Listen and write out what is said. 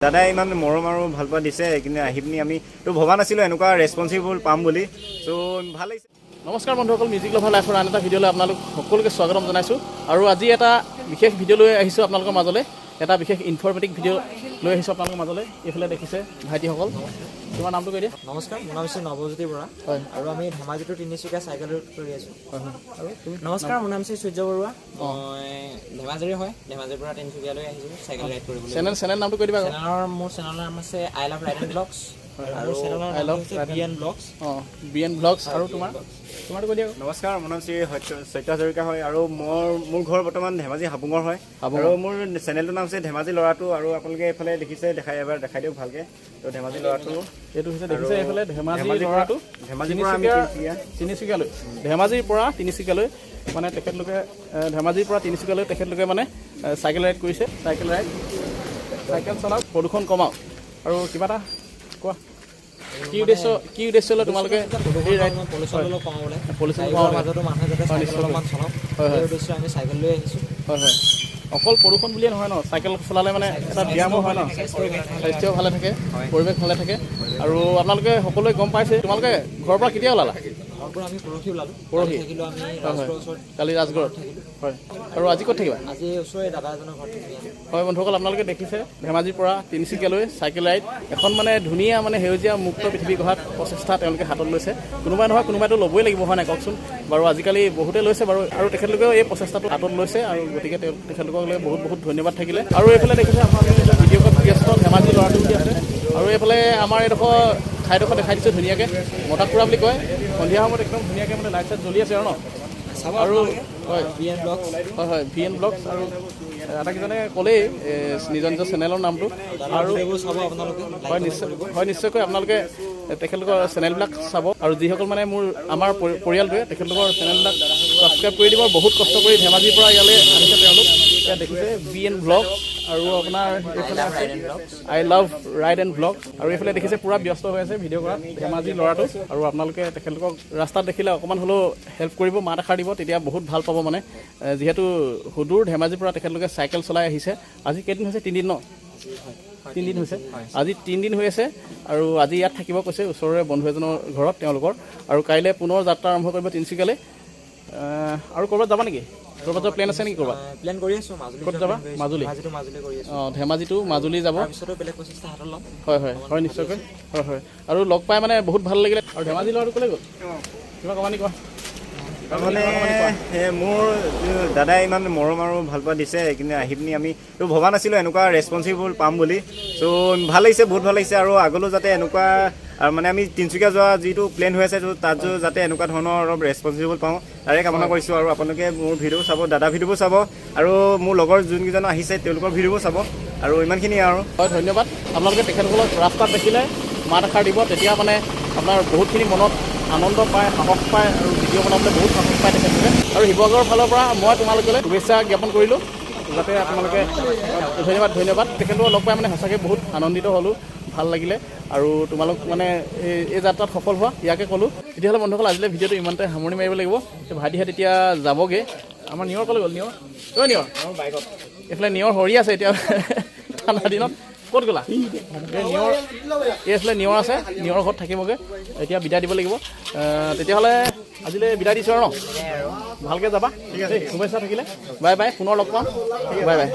দাদাই ইমান মৰম আৰু ভাল পোৱা দিছে কিন্তু আহি পিনি আমি তো ভবা নাছিলোঁ এনেকুৱা ৰেছপন্সিবল পাম বুলি চ' ভাল লাগিছে। নমস্কাৰ বন্ধুসকল, মিউজিক লভাৰ লাইফৰ আন এটা ভিডিঅ'লৈ আপোনালোক সকলোকে স্বাগতম জনাইছোঁ। আৰু আজি এটা বিশেষ ভিডিঅ' লৈ আহিছোঁ আপোনালোকৰ মাজলৈ, এটা বিশেষ ইনফৰ্মেটিভ ভিডিঅ' লৈ আহিছোঁ আপোনালোকৰ মাজলৈ। এইফালে দেখিছে ভাইটিসকল, তোমাৰ নামটো কৈ দিয়া। নমস্কাৰ, মোৰ নাম হৈছে নৱজ্যোতি বৰা। হয়, আৰু আমি ধেমাজিটো তিনিচুকীয়া চাইকেল ৰোড কৰি আছোঁ। হয় হয়। আৰু তুমি? নমস্কাৰ, মোৰ নাম হৈছে সূৰ্য বৰুৱা। মই ধেমাজিৰে হয়, ধেমাজিৰ পৰা তিনিচুকীয়ালৈ আহিছোঁ চাইকেল ৰাইড কৰিবলৈ। চেনেল নামটো কৈ দিবা। মোৰ চেনেলৰ নাম আছে I love ride and blogs, আৰু চেনেলৰ নাম হৈছে BN ব্লগছ। BN blogs. আৰু তোমাৰটো কৈ দিয়া। নমস্কাৰ, মোৰ নাম শ্ৰী সত্য হাজৰিকা হয় আৰু মোৰ ঘৰ বৰ্তমান ধেমাজি হাবুঙৰ হয়। আৰু মোৰ চেনেলটোৰ নাম হৈছে ধেমাজি ল'ৰাটো। আৰু আপোনালোকে এইফালে দেখিছে, এবাৰ দেখাই দিয়ক ভালকৈ। তো ধেমাজি ল'ৰাটো এইটো হৈছে দেখিছে এইফালে ধেমাজি ল'ৰাটো। ধেমাজিৰ পৰা আমি তিনিচুকীয়ালৈ, ধেমাজিৰ পৰা তিনিচুকীয়ালৈ মানে তেখেতলোকে ধেমাজিৰ পৰা তিনিচুকীয়ালৈ তেখেতলোকে মানে চাইকেল ৰাইড কৰিছে। চাইকেল চলাওক, প্ৰদূষণ কমাওক। আৰু কিবা এটা কোৱা, কি উদ্দেশ্য লৈ তোমালোকে এই ৰাইড? পলিউশ্যন কমাবলৈ, মাজতো মানুহে যাতে চাইকেল অলপমান চলাওক, সেই উদ্দেশ্যে আমি চাইকেল লৈ আহিছোঁ। হয় হয়। অকল প্ৰদূষণ বুলিয়ে নহয় ন, চাইকেল চলালে মানে এটা ব্যায়ামো হয় ন, স্বাস্থ্যও ভালে থাকে, পৰিৱেশ ভালে থাকে। আৰু আপোনালোকে সকলোৱে গম পাইছে। তোমালোকে ঘৰৰ পৰা কেতিয়া ওলালা? ঘৰৰ পৰা আমি পৰহি ওলালোঁ। থাকিলোঁ আমি ওচৰত, কালি ৰাজগড়ত থাকিলোঁ। হয়। আৰু আজি ক'ত থাকিবা? আজি ওচৰৰে দাদা এজনৰ ঘৰত থাকি আমি। হয় বন্ধুসকল, আপোনালোকে দেখিছে ধেমাজিৰ পৰা তিনিচুকীয়ালৈ চাইকেল ৰাইড। এখন মানে ধুনীয়া মানে সেউজীয়া মুক্ত পৃথিৱী গঢ়াৰ প্ৰচেষ্টা তেওঁলোকে হাতত লৈছে। কোনোবাই নহয় কোনোবাইতো ল'বই লাগিব, হয় নাই কওকচোন বাৰু? আজিকালি বহুতে লৈছে বাৰু, আৰু তেখেতলোকেও এই প্ৰচেষ্টাটো হাতত লৈছে। আৰু গতিকে তেখেতলোকক বহুত বহুত ধন্যবাদ থাকিলে। আৰু এইফালে দেখিছে আপোনালোকে ভিডিঅ'ত ব্যস্ত ধেমাজি ল'ৰাটো বুলি আছে। আৰু এইফালে আমাৰ এইডোখৰ ঠাইডোখৰ দেখাই দিছোঁ ধুনীয়াকৈ, মতাকুৰা বুলি কয়। সন্ধিয়া সময়ত একদম ধুনীয়াকৈ মানে লাইট চাইট জ্বলি আছে আৰু ন। আৰু হয় BN ব্লগছ। হয় হয়, BN ব্লগছ। আৰু আটাইকেইজনে ক'লেই নিজৰ চেনেলৰ নামটো। আৰু চাব আপোনালোকে। নিশ্চয়কৈ আপোনালোকে তেখেতলোকৰ চেনেলবিলাক চাব। আৰু যিসকল মানে আমাৰ পৰিয়ালটোৱে তেখেতলোকৰ চেনেলবিলাক ছাবস্ক্ৰাইব কৰি দিব। বহুত কষ্ট কৰি ধেমাজিৰ পৰা ইয়ালৈ আহিছে তেওঁলোক। এতিয়া দেখিছে BN ব্লগ। আৰু আপোনাৰ এইফালে আছে I love ride and blog. আৰু এইফালে দেখিছে পূৰা ব্যস্ত হৈ আছে ভিডিঅ' কৰাত ধেমাজি ল'ৰাটো। আৰু আপোনালোকে তেখেতলোকক ৰাস্তাত দেখিলে অকণমান হ'লেও হেল্প কৰিব, মাত এষাৰ দিব, তেতিয়া বহুত ভাল পাব মানে। যিহেতু সুদূৰ ধেমাজিৰ পৰা তেখেতলোকে চাইকেল চলাই আহিছে। আজি কেইদিন হৈছে? 3 দিন ন? 3 দিন হৈছে। আজি 3 দিন হৈ আছে। আৰু আজি ইয়াত থাকিব কৈছে ওচৰৰে বন্ধু এজনৰ ঘৰত তেওঁলোকৰ। আৰু কাইলৈ পুনৰ যাত্ৰা আৰম্ভ কৰিব তিনিচুকীয়ালৈ। আৰু ক'ৰবাত যাবা নেকি? ক'ৰবাত যোৱা প্লেন আছে নেকি? ক'ৰবাত প্লেন কৰি আছোঁ। মাজুলী ক'ত যাবা? মাজুলী কৰি আছোঁ। ধেমাজিটো মাজুলী যাব। তাৰপিছতো বেলেগ প্ৰচেষ্টা হাতত ল'ম। হয় নিশ্চয়কৈ। হয়। আৰু লগ পাই মানে বহুত ভাল লাগিলে। আৰু ধেমাজি ল'ৰাটো ক'লৈ গ'ল? কিবা ক'বা নেকি? কোৱা। মানে মোৰ দাদাই ইমান মৰম আৰু ভাল পোৱা দিছে কিন্তু আহি পিনি আমি তো ভবা নাছিলোঁ এনেকুৱা ৰেছপন্সিবল পাম বুলি। চ' ভাল লাগিছে, বহুত ভাল লাগিছে। আৰু আগলৈও যাতে এনেকুৱা মানে আমি তিনিচুকীয়া যোৱা যিটো প্লেন হৈ আছে তাত যাতে এনেকুৱা ধৰণৰ অলপ ৰেছপন্সিবল পাওঁ তাৰে কামনা কৰিছোঁ। আৰু আপোনালোকে মোৰ ভিডিঅ' চাব, দাদা ভিডিঅ'বোৰ চাব, আৰু মোৰ লগৰ যোনকেইজন আহিছে তেওঁলোকৰ ভিডিঅ'বোৰ চাব। আৰু ইমানখিনিয়ে আৰু। হয়, ধন্যবাদ। আপোনালোকে তেখেতসকলক ৰাস্তাত দেখিলে মাত এষাৰ দিব, তেতিয়া মানে আপোনাৰ বহুতখিনি মনত আনন্দ পায়, সাহস পায়। আৰু ভিডিঅ' বনাবলৈ বহুত সাহস পায় তেখেতলোকে। আৰু শিৱসাগৰৰ ফালৰ পৰা মই তোমালোকলৈ শুভেচ্ছা জ্ঞাপন কৰিলোঁ, যাতে আপোনালোকে ধন্যবাদ। তেখেতলোকক লগ পাই মানে সঁচাকৈ বহুত আনন্দিত হ'লোঁ, ভাল লাগিলে। আৰু তোমালোক মানে এই যাত্ৰাত সফল হোৱা ইয়াকে ক'লোঁ। তেতিয়াহ'লে বন্ধুসকল আজিলৈ ভিডিঅ'টো ইমানতে সামৰণি মাৰিব লাগিব। ভাইটিহঁত এতিয়া যাবগৈ। আমাৰ নিয়ৰ ক'লৈ গ'ল? নিয়ৰ বাইকত এইফালে নিয়ৰ হৰি আছে এতিয়া ঠাণ্ডা দিনত। ক'ত গ'লা? এইফালে নিয়ৰ আছে, নিয়ৰৰ ঘৰত থাকিবগৈ। এতিয়া বিদায় দিব লাগিব। তেতিয়াহ'লে আজিলৈ বিদায় দিছোঁ আৰু ন। ভালকৈ যাবা, শুভেচ্ছা থাকিলে। বাই বাই, পুনৰ লগ পাম। Bye bye.